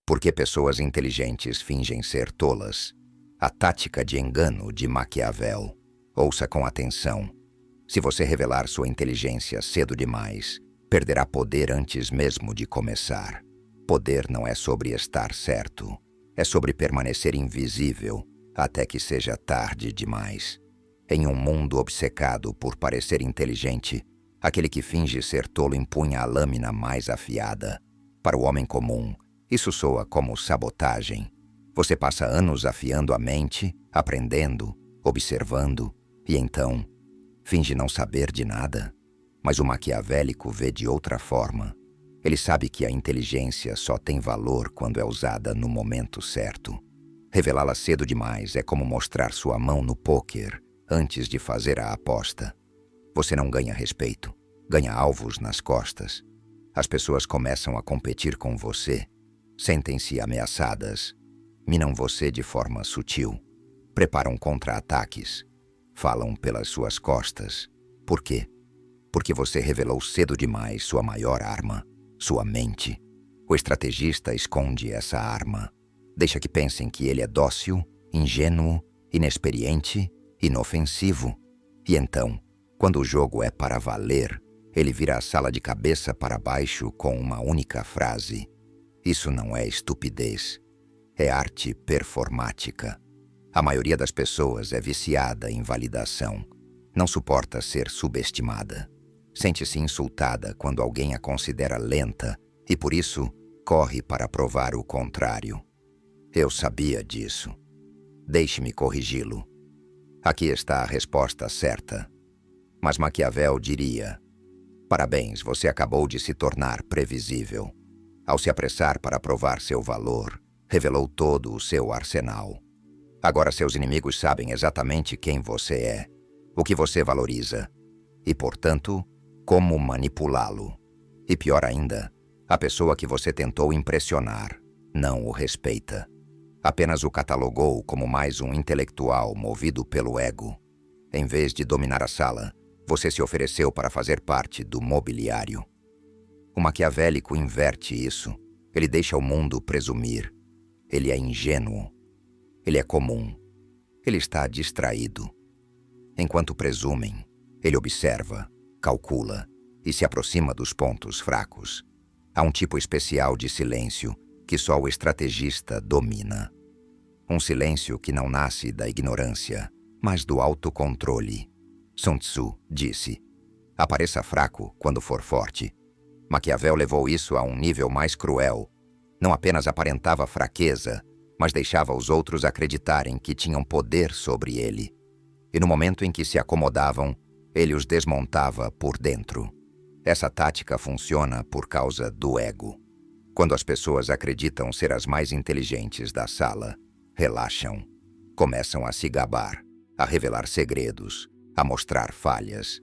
Por que pessoas inteligentes fingem ser tolas? A tática de engano de Maquiavel. Ouça com atenção. Se você revelar sua inteligência cedo demais, perderá poder antes mesmo de começar. Poder não é sobre estar certo, é sobre permanecer invisível até que seja tarde demais. Em um mundo obcecado por parecer inteligente, aquele que finge ser tolo empunha a lâmina mais afiada. Para o homem comum, isso soa como sabotagem. Você passa anos afiando a mente, aprendendo, observando, e então finge não saber de nada. Mas o maquiavélico vê de outra forma. Ele sabe que a inteligência só tem valor quando é usada no momento certo. Revelá-la cedo demais é como mostrar sua mão no pôquer antes de fazer a aposta. Você não ganha respeito, ganha alvos nas costas. As pessoas começam a competir com você, sentem-se ameaçadas, minam você de forma sutil, preparam contra-ataques, falam pelas suas costas. Por quê? Porque você revelou cedo demais sua maior arma, sua mente. O estrategista esconde essa arma. Deixa que pensem que ele é dócil, ingênuo, inexperiente, inofensivo. E então, quando o jogo é para valer, ele vira a sala de cabeça para baixo com uma única frase. Isso não é estupidez, é arte performática. A maioria das pessoas é viciada em validação. Não suporta ser subestimada. Sente-se insultada quando alguém a considera lenta e, por isso, corre para provar o contrário. Eu sabia disso. Deixe-me corrigi-lo. Aqui está a resposta certa. Mas Maquiavel diria: parabéns, você acabou de se tornar previsível. Ao se apressar para provar seu valor, revelou todo o seu arsenal. Agora seus inimigos sabem exatamente quem você é, o que você valoriza e, portanto, como manipulá-lo. E pior ainda, a pessoa que você tentou impressionar não o respeita. Apenas o catalogou como mais um intelectual movido pelo ego. Em vez de dominar a sala, você se ofereceu para fazer parte do mobiliário. O maquiavélico inverte isso. Ele deixa o mundo presumir. Ele é ingênuo. Ele é comum. Ele está distraído. Enquanto presumem, ele observa, calcula e se aproxima dos pontos fracos. Há um tipo especial de silêncio que só o estrategista domina. Um silêncio que não nasce da ignorância, mas do autocontrole. Sun Tzu disse: apareça fraco quando for forte. Maquiavel levou isso a um nível mais cruel. Não apenas aparentava fraqueza, mas deixava os outros acreditarem que tinham poder sobre ele. E no momento em que se acomodavam, ele os desmontava por dentro. Essa tática funciona por causa do ego. Quando as pessoas acreditam ser as mais inteligentes da sala, relaxam, começam a se gabar, a revelar segredos, a mostrar falhas.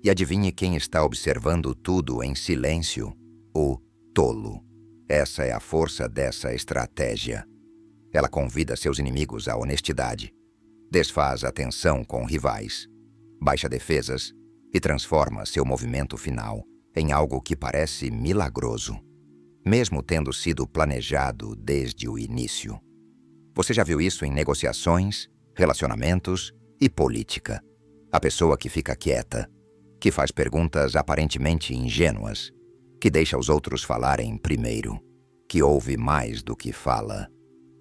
E adivinhe quem está observando tudo em silêncio? O tolo. Essa é a força dessa estratégia. Ela convida seus inimigos à honestidade, desfaz a tensão com rivais, baixa defesas e transforma seu movimento final em algo que parece milagroso, mesmo tendo sido planejado desde o início. Você já viu isso em negociações, relacionamentos e política. A pessoa que fica quieta, que faz perguntas aparentemente ingênuas, que deixa os outros falarem primeiro, que ouve mais do que fala,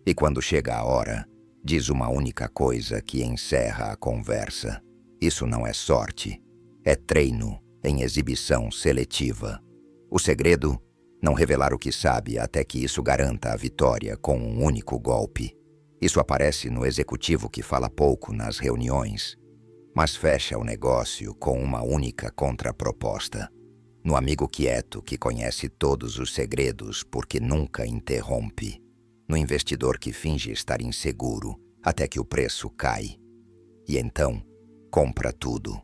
e quando chega a hora, diz uma única coisa que encerra a conversa. Isso não é sorte, é treino em exibição seletiva. O segredo, não revelar o que sabe até que isso garanta a vitória com um único golpe. Isso aparece no executivo que fala pouco nas reuniões, mas fecha o negócio com uma única contraproposta. No amigo quieto que conhece todos os segredos porque nunca interrompe. No investidor que finge estar inseguro até que o preço cai. E então, compra tudo.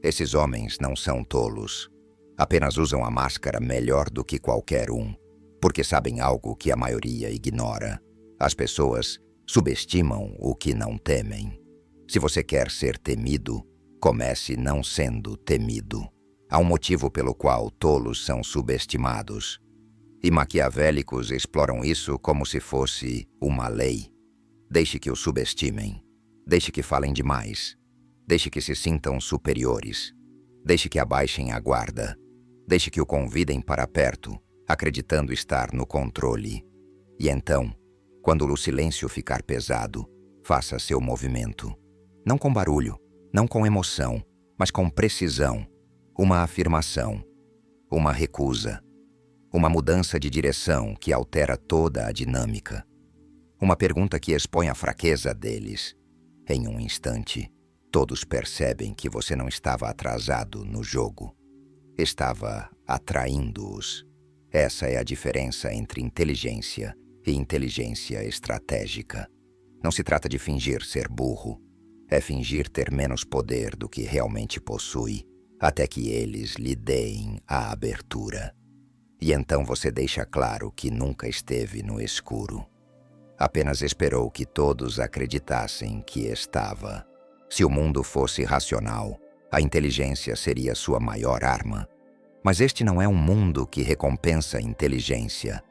Esses homens não são tolos. Apenas usam a máscara melhor do que qualquer um, porque sabem algo que a maioria ignora. As pessoas subestimam o que não temem. Se você quer ser temido, comece não sendo temido. Há um motivo pelo qual tolos são subestimados. E maquiavélicos exploram isso como se fosse uma lei. Deixe que o subestimem. Deixe que falem demais. Deixe que se sintam superiores. Deixe que abaixem a guarda. Deixe que o convidem para perto, acreditando estar no controle. E então, quando o silêncio ficar pesado, faça seu movimento. Não com barulho, não com emoção, mas com precisão. Uma afirmação, uma recusa, uma mudança de direção que altera toda a dinâmica. Uma pergunta que expõe a fraqueza deles. Em um instante, todos percebem que você não estava atrasado no jogo. Estava atraindo-os. Essa é a diferença entre inteligência e inteligência estratégica. Não se trata de fingir ser burro. É fingir ter menos poder do que realmente possui, até que eles lhe deem a abertura. E então você deixa claro que nunca esteve no escuro. Apenas esperou que todos acreditassem que estava. Se o mundo fosse racional, a inteligência seria sua maior arma. Mas este não é um mundo que recompensa inteligência.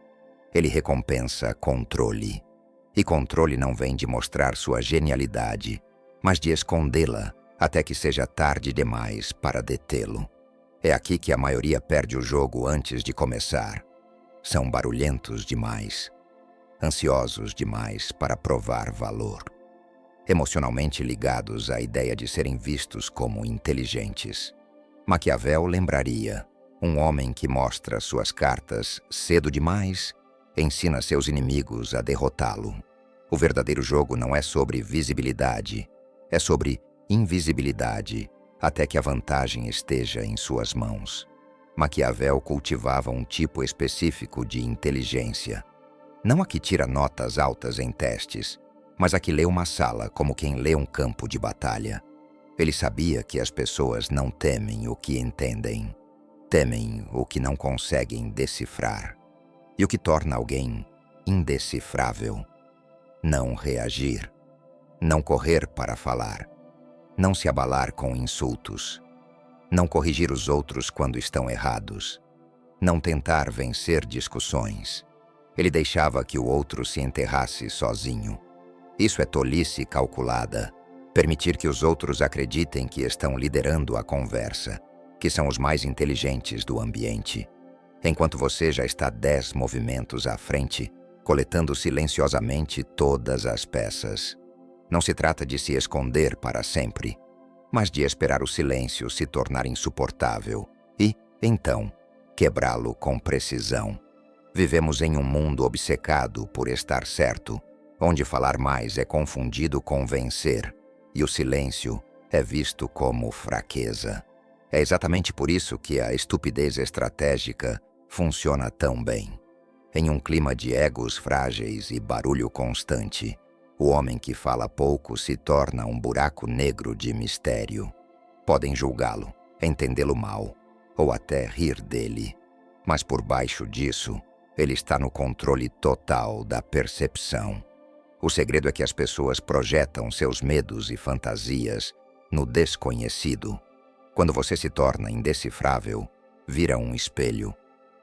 Ele recompensa controle. E controle não vem de mostrar sua genialidade, mas de escondê-la até que seja tarde demais para detê-lo. É aqui que a maioria perde o jogo antes de começar. São barulhentos demais, ansiosos demais para provar valor, emocionalmente ligados à ideia de serem vistos como inteligentes. Maquiavel lembraria: um homem que mostra suas cartas cedo demais ensina seus inimigos a derrotá-lo. O verdadeiro jogo não é sobre visibilidade, é sobre invisibilidade, até que a vantagem esteja em suas mãos. Maquiavel cultivava um tipo específico de inteligência. Não a que tira notas altas em testes, mas a que lê uma sala como quem lê um campo de batalha. Ele sabia que as pessoas não temem o que entendem. Temem o que não conseguem decifrar. E o que torna alguém indecifrável? Não reagir. Não correr para falar. Não se abalar com insultos. Não corrigir os outros quando estão errados. Não tentar vencer discussões. Ele deixava que o outro se enterrasse sozinho. Isso é tolice calculada. Permitir que os outros acreditem que estão liderando a conversa, que são os mais inteligentes do ambiente, enquanto você já está 10 movimentos à frente, coletando silenciosamente todas as peças. Não se trata de se esconder para sempre, mas de esperar o silêncio se tornar insuportável e, então, quebrá-lo com precisão. Vivemos em um mundo obcecado por estar certo, onde falar mais é confundido com vencer, e o silêncio é visto como fraqueza. É exatamente por isso que a estupidez estratégica funciona tão bem. Em um clima de egos frágeis e barulho constante, o homem que fala pouco se torna um buraco negro de mistério. Podem julgá-lo, entendê-lo mal, ou até rir dele. Mas por baixo disso, ele está no controle total da percepção. O segredo é que as pessoas projetam seus medos e fantasias no desconhecido. Quando você se torna indecifrável, vira um espelho,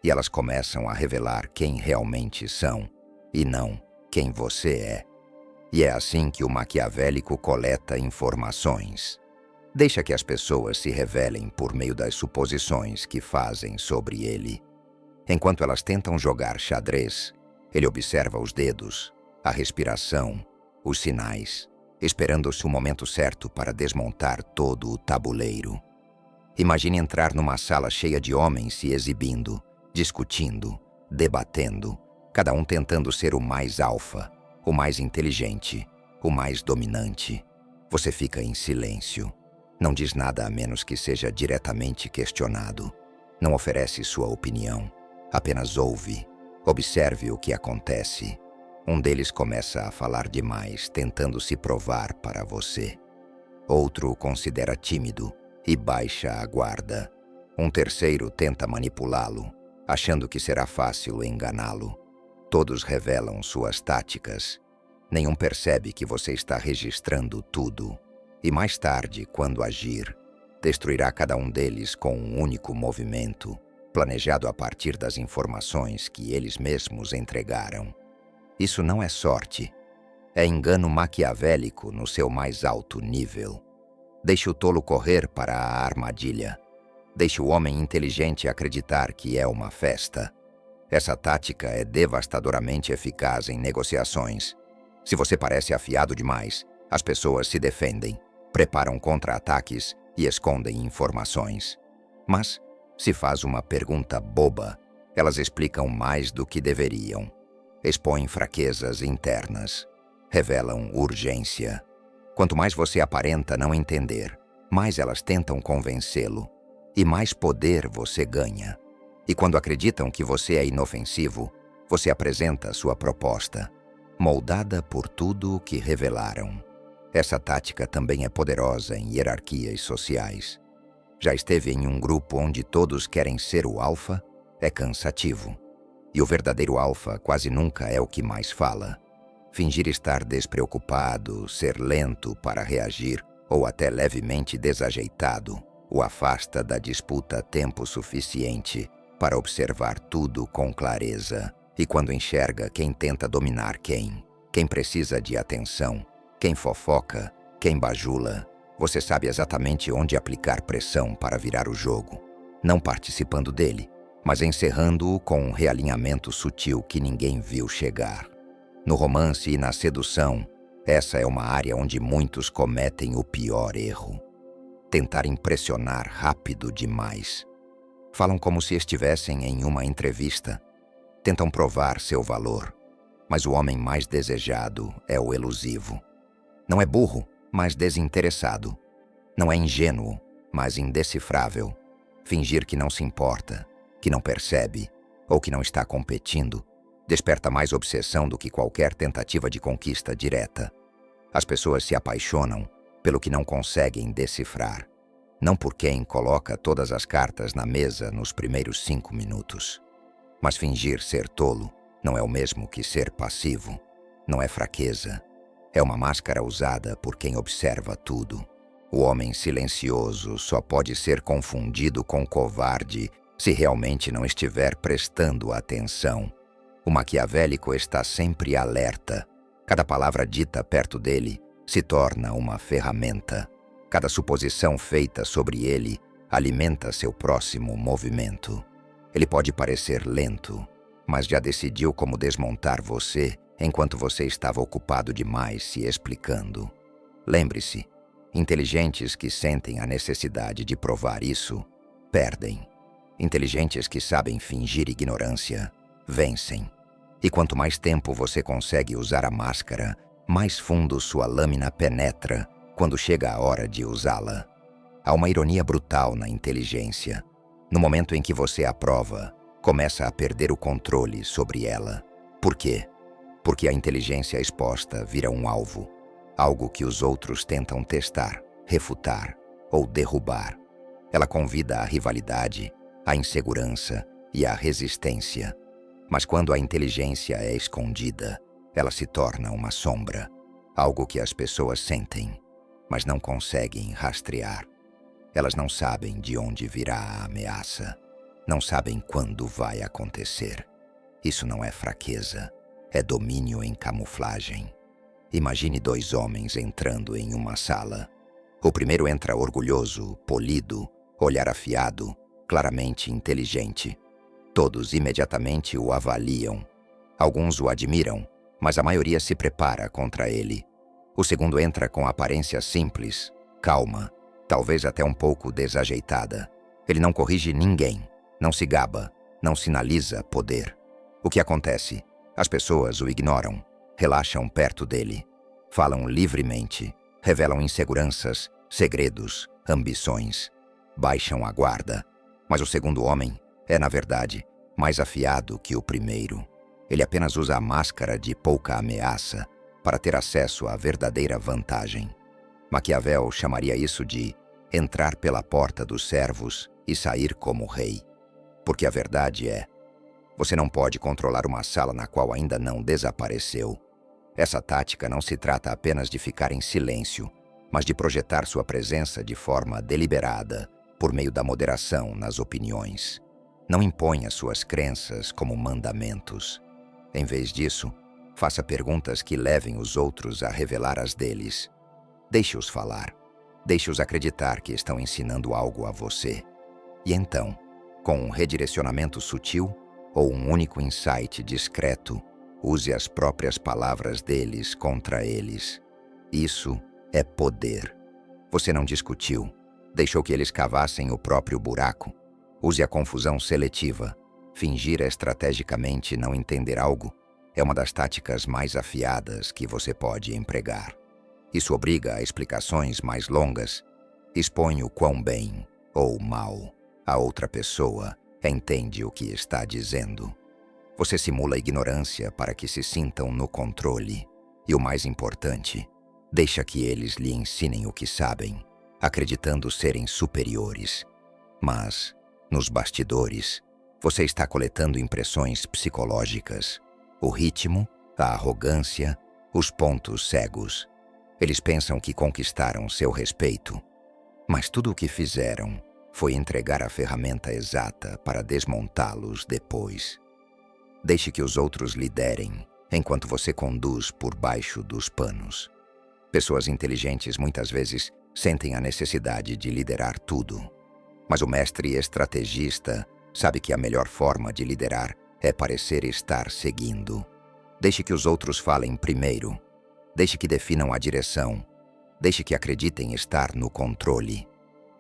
e elas começam a revelar quem realmente são, e não quem você é. E é assim que o maquiavélico coleta informações. Deixa que as pessoas se revelem por meio das suposições que fazem sobre ele. Enquanto elas tentam jogar xadrez, ele observa os dedos, a respiração, os sinais, esperando-se o momento certo para desmontar todo o tabuleiro. Imagine entrar numa sala cheia de homens se exibindo, discutindo, debatendo, cada um tentando ser o mais alfa, o mais inteligente, o mais dominante. Você fica em silêncio. Não diz nada a menos que seja diretamente questionado. Não oferece sua opinião. Apenas ouve. Observe o que acontece. Um deles começa a falar demais, tentando se provar para você. Outro o considera tímido e baixa a guarda. Um terceiro tenta manipulá-lo, achando que será fácil enganá-lo. Todos revelam suas táticas. Nenhum percebe que você está registrando tudo. E mais tarde, quando agir, destruirá cada um deles com um único movimento, planejado a partir das informações que eles mesmos entregaram. Isso não é sorte, é engano maquiavélico no seu mais alto nível. Deixe o tolo correr para a armadilha. Deixe o homem inteligente acreditar que é uma festa. Essa tática é devastadoramente eficaz em negociações. Se você parece afiado demais, as pessoas se defendem, preparam contra-ataques e escondem informações. Mas, se faz uma pergunta boba, elas explicam mais do que deveriam. Expõem fraquezas internas. Revelam urgência. Quanto mais você aparenta não entender, mais elas tentam convencê-lo. E mais poder você ganha. E quando acreditam que você é inofensivo, você apresenta sua proposta, moldada por tudo o que revelaram. Essa tática também é poderosa em hierarquias sociais. Já esteve em um grupo onde todos querem ser o alfa? É cansativo. E o verdadeiro alfa quase nunca é o que mais fala. Fingir estar despreocupado, ser lento para reagir ou até levemente desajeitado o afasta da disputa tempo suficiente para observar tudo com clareza. E quando enxerga quem tenta dominar quem precisa de atenção, quem fofoca, quem bajula, você sabe exatamente onde aplicar pressão para virar o jogo, não participando dele, mas encerrando-o com um realinhamento sutil que ninguém viu chegar. No romance e na sedução, essa é uma área onde muitos cometem o pior erro. Tentar impressionar rápido demais. Falam como se estivessem em uma entrevista. Tentam provar seu valor. Mas o homem mais desejado é o elusivo. Não é burro, mas desinteressado. Não é ingênuo, mas indecifrável. Fingir que não se importa, que não percebe ou que não está competindo desperta mais obsessão do que qualquer tentativa de conquista direta. As pessoas se apaixonam pelo que não conseguem decifrar, não por quem coloca todas as cartas na mesa nos primeiros 5 minutos. Mas fingir ser tolo não é o mesmo que ser passivo, não é fraqueza. É uma máscara usada por quem observa tudo. O homem silencioso só pode ser confundido com covarde se realmente não estiver prestando atenção. O maquiavélico está sempre alerta. Cada palavra dita perto dele se torna uma ferramenta. Cada suposição feita sobre ele alimenta seu próximo movimento. Ele pode parecer lento, mas já decidiu como desmontar você enquanto você estava ocupado demais se explicando. Lembre-se, inteligentes que sentem a necessidade de provar isso, perdem. Inteligentes que sabem fingir ignorância, vencem. E quanto mais tempo você consegue usar a máscara, mais fundo sua lâmina penetra quando chega a hora de usá-la. Há uma ironia brutal na inteligência. No momento em que você a prova, começa a perder o controle sobre ela. Por quê? Porque a inteligência exposta vira um alvo, algo que os outros tentam testar, refutar ou derrubar. Ela convida à rivalidade, à insegurança e à resistência. Mas quando a inteligência é escondida, ela se torna uma sombra, algo que as pessoas sentem, mas não conseguem rastrear. Elas não sabem de onde virá a ameaça, não sabem quando vai acontecer. Isso não é fraqueza, é domínio em camuflagem. Imagine 2 homens entrando em uma sala. O primeiro entra orgulhoso, polido, olhar afiado, claramente inteligente. Todos imediatamente o avaliam. Alguns o admiram, mas a maioria se prepara contra ele. O segundo entra com aparência simples, calma, talvez até um pouco desajeitada. Ele não corrige ninguém, não se gaba, não sinaliza poder. O que acontece? As pessoas o ignoram, relaxam perto dele, falam livremente, revelam inseguranças, segredos, ambições, baixam a guarda. Mas o segundo homem é, na verdade, mais afiado que o primeiro. Ele apenas usa a máscara de pouca ameaça para ter acesso à verdadeira vantagem. Maquiavel chamaria isso de entrar pela porta dos servos e sair como rei. Porque a verdade é, você não pode controlar uma sala na qual ainda não desapareceu. Essa tática não se trata apenas de ficar em silêncio, mas de projetar sua presença de forma deliberada, por meio da moderação nas opiniões. Não imponha suas crenças como mandamentos. Em vez disso, faça perguntas que levem os outros a revelar as deles. Deixe-os falar. Deixe-os acreditar que estão ensinando algo a você. E então, com um redirecionamento sutil ou um único insight discreto, use as próprias palavras deles contra eles. Isso é poder. Você não discutiu. Deixou que eles cavassem o próprio buraco. Use a confusão seletiva. Fingir estrategicamente não entender algo é uma das táticas mais afiadas que você pode empregar. Isso obriga a explicações mais longas. Expõe o quão bem ou mal a outra pessoa entende o que está dizendo. Você simula ignorância para que se sintam no controle. E o mais importante, deixa que eles lhe ensinem o que sabem, acreditando serem superiores. Mas, nos bastidores, você está coletando impressões psicológicas, o ritmo, a arrogância, os pontos cegos. Eles pensam que conquistaram seu respeito, mas tudo o que fizeram foi entregar a ferramenta exata para desmontá-los depois. Deixe que os outros liderem, enquanto você conduz por baixo dos panos. Pessoas inteligentes muitas vezes sentem a necessidade de liderar tudo. Mas o mestre estrategista sabe que a melhor forma de liderar é parecer estar seguindo. Deixe que os outros falem primeiro. Deixe que definam a direção. Deixe que acreditem estar no controle.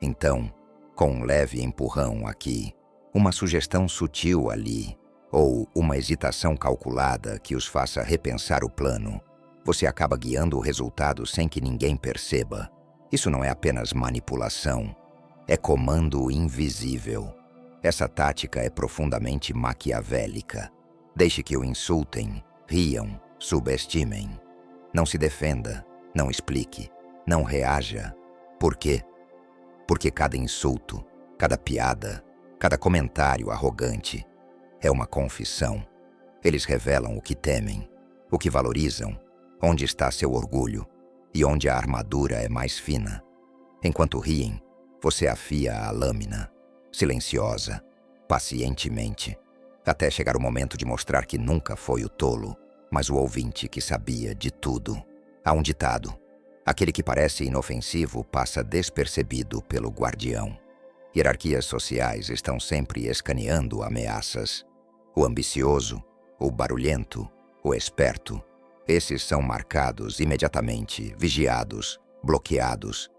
Então, com um leve empurrão aqui, uma sugestão sutil ali, ou uma hesitação calculada que os faça repensar o plano, você acaba guiando o resultado sem que ninguém perceba. Isso não é apenas manipulação, é comando invisível. Essa tática é profundamente maquiavélica. Deixe que o insultem, riam, subestimem. Não se defenda, não explique, não reaja. Por quê? Porque cada insulto, cada piada, cada comentário arrogante é uma confissão. Eles revelam o que temem, o que valorizam, onde está seu orgulho e onde a armadura é mais fina. Enquanto riem, você afia a lâmina, silenciosa, pacientemente, até chegar o momento de mostrar que nunca foi o tolo, mas o ouvinte que sabia de tudo. Há um ditado: aquele que parece inofensivo passa despercebido pelo guardião. Hierarquias sociais estão sempre escaneando ameaças. O ambicioso, o barulhento, o esperto, esses são marcados imediatamente, vigiados, bloqueados.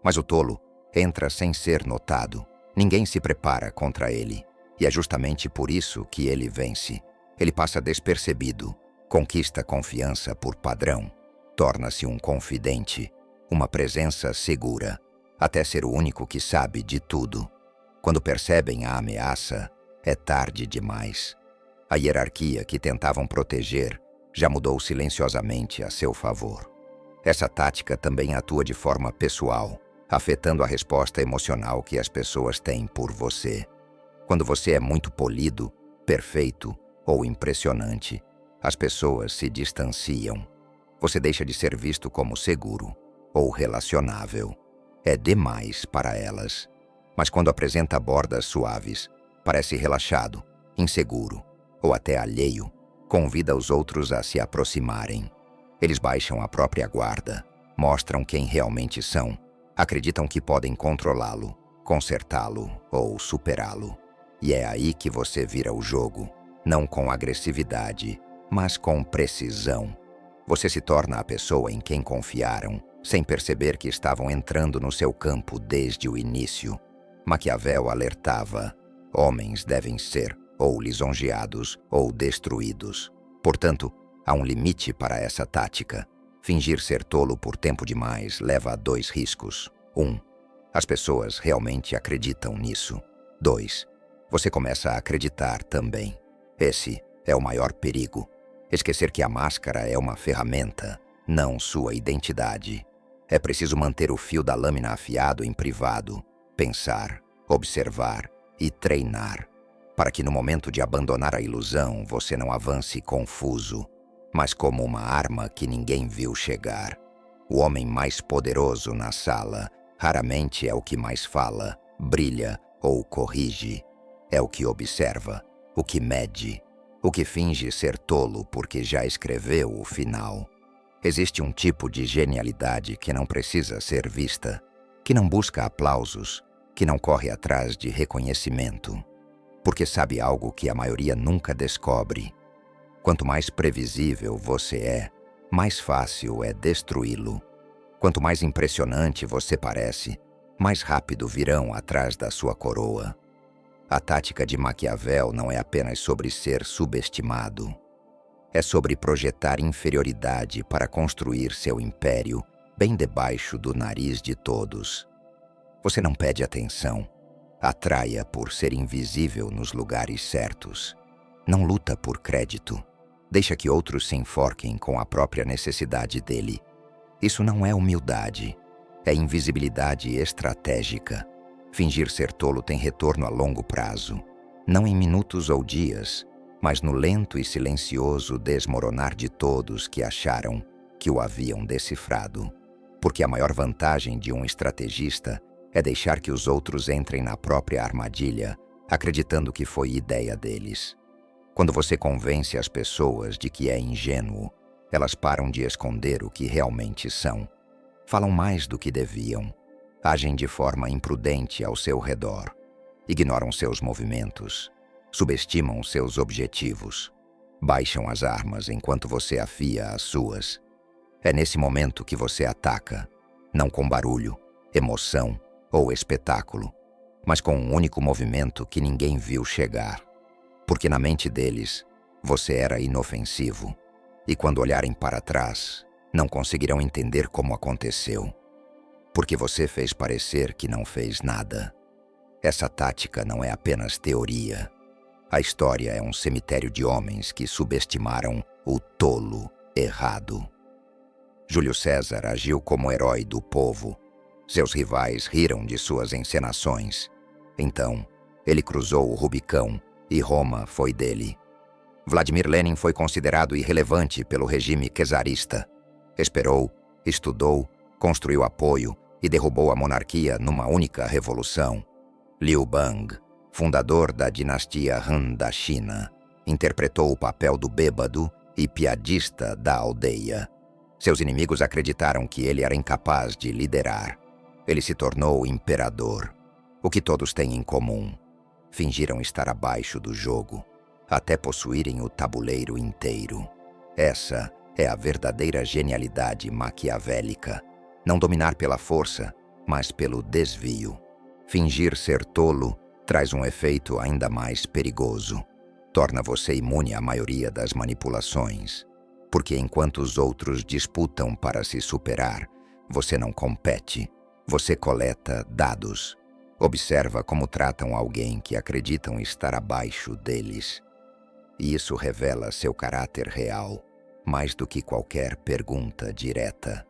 Mas o tolo entra sem ser notado. Ninguém se prepara contra ele. E é justamente por isso que ele vence. Ele passa despercebido, conquista confiança por padrão, torna-se um confidente, uma presença segura, até ser o único que sabe de tudo. Quando percebem a ameaça, é tarde demais. A hierarquia que tentavam proteger já mudou silenciosamente a seu favor. Essa tática também atua de forma pessoal, afetando a resposta emocional que as pessoas têm por você. Quando você é muito polido, perfeito ou impressionante, as pessoas se distanciam. Você deixa de ser visto como seguro ou relacionável. É demais para elas. Mas quando apresenta bordas suaves, parece relaxado, inseguro ou até alheio, convida os outros a se aproximarem. Eles baixam a própria guarda, mostram quem realmente são, acreditam que podem controlá-lo, consertá-lo ou superá-lo. E é aí que você vira o jogo, não com agressividade, mas com precisão. Você se torna a pessoa em quem confiaram, sem perceber que estavam entrando no seu campo desde o início. Maquiavel alertava: homens devem ser ou lisonjeados ou destruídos. Portanto, há um limite para essa tática. Fingir ser tolo por tempo demais leva a 2 riscos. 1. As pessoas realmente acreditam nisso. 2. Você começa a acreditar também. Esse é o maior perigo. Esquecer que a máscara é uma ferramenta, não sua identidade. É preciso manter o fio da lâmina afiado em privado, pensar, observar e treinar, para que no momento de abandonar a ilusão você não avance confuso, mas como uma arma que ninguém viu chegar. O homem mais poderoso na sala raramente é o que mais fala, brilha ou corrige. É o que observa, o que mede, o que finge ser tolo porque já escreveu o final. Existe um tipo de genialidade que não precisa ser vista, que não busca aplausos, que não corre atrás de reconhecimento, porque sabe algo que a maioria nunca descobre. Quanto mais previsível você é, mais fácil é destruí-lo. Quanto mais impressionante você parece, mais rápido virão atrás da sua coroa. A tática de Maquiavel não é apenas sobre ser subestimado. É sobre projetar inferioridade para construir seu império bem debaixo do nariz de todos. Você não pede atenção. Atraia por ser invisível nos lugares certos. Não luta por crédito. Deixa que outros se enforquem com a própria necessidade dele. Isso não é humildade. É invisibilidade estratégica. Fingir ser tolo tem retorno a longo prazo. Não em minutos ou dias, mas no lento e silencioso desmoronar de todos que acharam que o haviam decifrado. Porque a maior vantagem de um estrategista é deixar que os outros entrem na própria armadilha, acreditando que foi ideia deles. Quando você convence as pessoas de que é ingênuo, elas param de esconder o que realmente são. Falam mais do que deviam. Agem de forma imprudente ao seu redor. Ignoram seus movimentos. Subestimam seus objetivos. Baixam as armas enquanto você afia as suas. É nesse momento que você ataca, não com barulho, emoção ou espetáculo, mas com um único movimento que ninguém viu chegar. Porque na mente deles, você era inofensivo. E quando olharem para trás, não conseguirão entender como aconteceu. Porque você fez parecer que não fez nada. Essa tática não é apenas teoria. A história é um cemitério de homens que subestimaram o tolo errado. Júlio César agiu como herói do povo. Seus rivais riram de suas encenações. Então, ele cruzou o Rubicão e Roma foi dele. Vladimir Lenin foi considerado irrelevante pelo regime czarista. Esperou, estudou, construiu apoio e derrubou a monarquia numa única revolução. Liu Bang, fundador da dinastia Han da China, interpretou o papel do bêbado e piadista da aldeia. Seus inimigos acreditaram que ele era incapaz de liderar. Ele se tornou imperador. O que todos têm em comum? Fingiram estar abaixo do jogo, até possuírem o tabuleiro inteiro. Essa é a verdadeira genialidade maquiavélica. Não dominar pela força, mas pelo desvio. Fingir ser tolo traz um efeito ainda mais perigoso. Torna você imune à maioria das manipulações. Porque enquanto os outros disputam para se superar, você não compete. Você coleta dados. Observa como tratam alguém que acreditam estar abaixo deles. E isso revela seu caráter real, mais do que qualquer pergunta direta.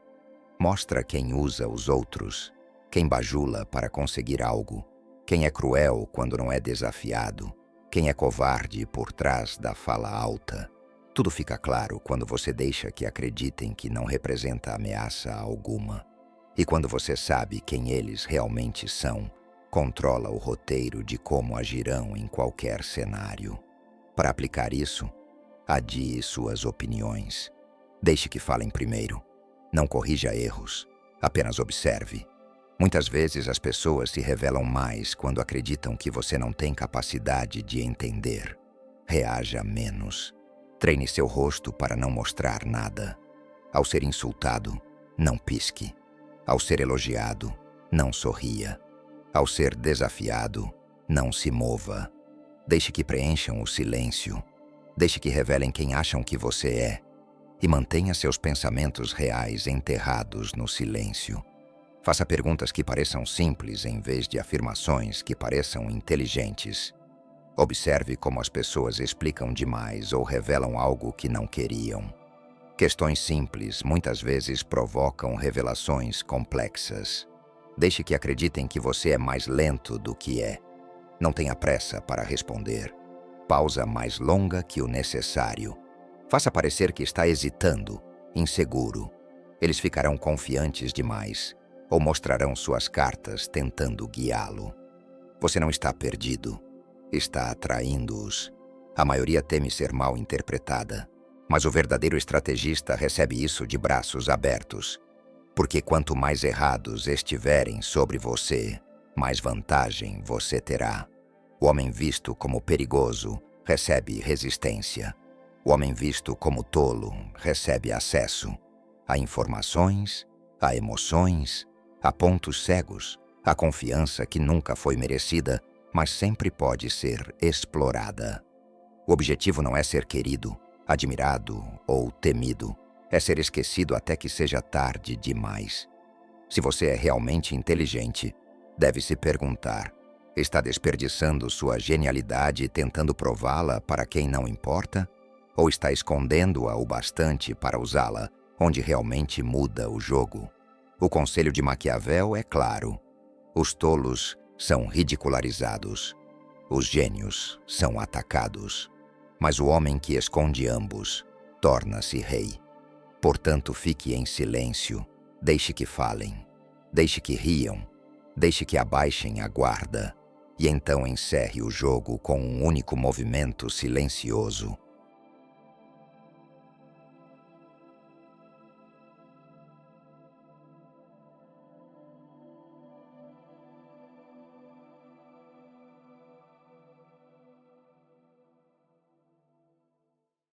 Mostra quem usa os outros, quem bajula para conseguir algo, quem é cruel quando não é desafiado, quem é covarde por trás da fala alta. Tudo fica claro quando você deixa que acreditem que não representa ameaça alguma. E quando você sabe quem eles realmente são, controla o roteiro de como agirão em qualquer cenário. Para aplicar isso, adie suas opiniões. Deixe que falem primeiro. Não corrija erros, apenas observe. Muitas vezes as pessoas se revelam mais quando acreditam que você não tem capacidade de entender. Reaja menos. Treine seu rosto para não mostrar nada. Ao ser insultado, não pisque. Ao ser elogiado, não sorria. Ao ser desafiado, não se mova. Deixe que preencham o silêncio. Deixe que revelem quem acham que você é. E mantenha seus pensamentos reais enterrados no silêncio. Faça perguntas que pareçam simples em vez de afirmações que pareçam inteligentes. Observe como as pessoas explicam demais ou revelam algo que não queriam. Questões simples muitas vezes provocam revelações complexas. Deixe que acreditem que você é mais lento do que é. Não tenha pressa para responder. Pausa mais longa que o necessário. Faça parecer que está hesitando, inseguro. Eles ficarão confiantes demais ou mostrarão suas cartas tentando guiá-lo. Você não está perdido. está atraindo-os. A maioria teme ser mal interpretada, mas o verdadeiro estrategista recebe isso de braços abertos. Porque quanto mais errados estiverem sobre você, mais vantagem você terá. O homem visto como perigoso recebe resistência. O homem visto como tolo recebe acesso a informações, a emoções, a pontos cegos, a confiança que nunca foi merecida, mas sempre pode ser explorada. O objetivo não é ser querido, admirado ou temido, é ser esquecido até que seja tarde demais. Se você é realmente inteligente, deve se perguntar: está desperdiçando sua genialidade tentando prová-la para quem não importa? Ou está escondendo-a o bastante para usá-la onde realmente muda o jogo? O conselho de Maquiavel é claro: os tolos são ridicularizados, os gênios são atacados, mas o homem que esconde ambos torna-se rei. Portanto, fique em silêncio, deixe que falem, deixe que riam, deixe que abaixem a guarda, e então encerre o jogo com um único movimento silencioso,